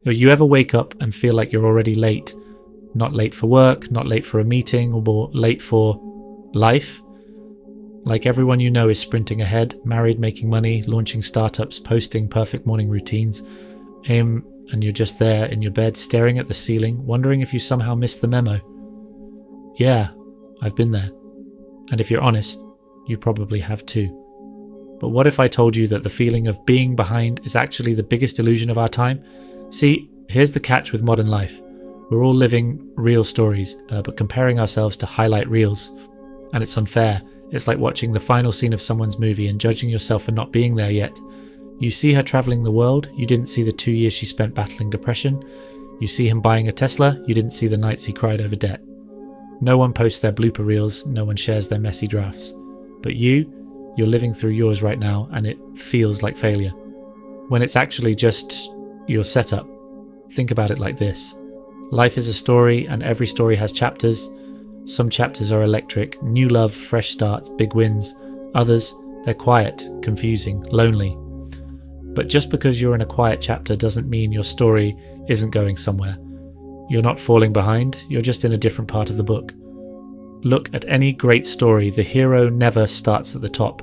Or you ever wake up and feel like you're already late? Not late for work, not late for a meeting, or late for life? Like everyone you know is sprinting ahead, married, making money, launching startups, posting perfect morning routines, and you're just there in your bed staring at the ceiling, wondering if you somehow missed the memo. Yeah, I've been there. And if you're honest, you probably have too. But what if I told you that the feeling of being behind is actually the biggest illusion of our time? See, here's the catch with modern life. We're all living real stories, but comparing ourselves to highlight reels. And it's unfair. It's like watching the final scene of someone's movie and judging yourself for not being there yet. You see her traveling the world, you didn't see the 2 years she spent battling depression. You see him buying a Tesla, you didn't see the nights he cried over debt. No one posts their blooper reels, no one shares their messy drafts. But you're living through yours right now, and it feels like failure. When it's actually just your setup. Think about it like this. Life is a story, and every story has chapters. Some chapters are electric, new love, fresh starts, big wins. Others, they're quiet, confusing, lonely. But just because you're in a quiet chapter doesn't mean your story isn't going somewhere. You're not falling behind, you're just in a different part of the book. Look at any great story, the hero never starts at the top.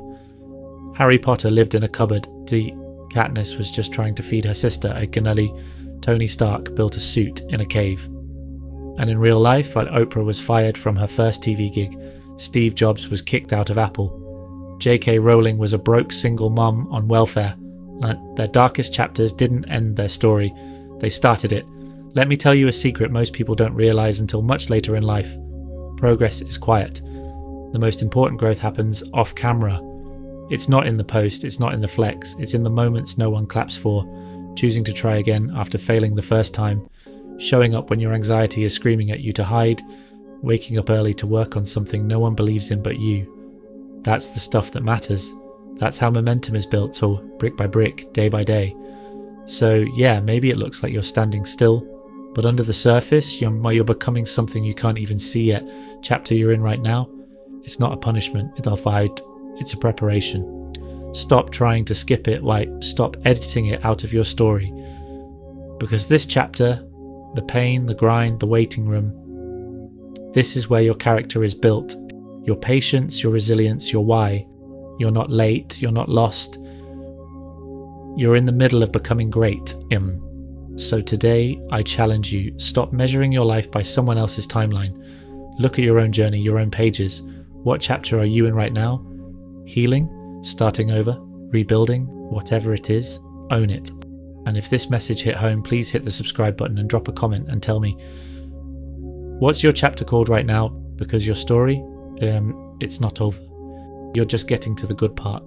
Harry Potter lived in a cupboard. Katniss was just trying to feed her sister a cannoli. Tony Stark built a suit in a cave. And in real life, while Oprah was fired from her first TV gig, Steve Jobs was kicked out of Apple. J.K. Rowling was a broke single mom on welfare. Their darkest chapters didn't end their story, they started it. Let me tell you a secret most people don't realize until much later in life. Progress is quiet. The most important growth happens off camera. It's not in the post, it's not in the flex, it's in the moments no one claps for, choosing to try again after failing the first time, showing up when your anxiety is screaming at you to hide, waking up early to work on something no one believes in but you. That's the stuff that matters. That's how momentum is built, so brick by brick, day by day. So yeah, maybe it looks like you're standing still, but under the surface, you're becoming something you can't even see yet. Chapter you're in right now, it's not a punishment, it's a preparation. Stop trying to skip it, stop editing it out of your story. Because this chapter, the pain, the grind, the waiting room, this is where your character is built. Your patience, your resilience, your why. You're not late, you're not lost. You're in the middle of becoming great. So today, I challenge you, stop measuring your life by someone else's timeline. Look at your own journey, your own pages. What chapter are you in right now? Healing? Starting over? Rebuilding? Whatever it is, own it. And if this message hit home, please hit the subscribe button and drop a comment and tell me, what's your chapter called right now? Because your story, it's not over. You're just getting to the good part.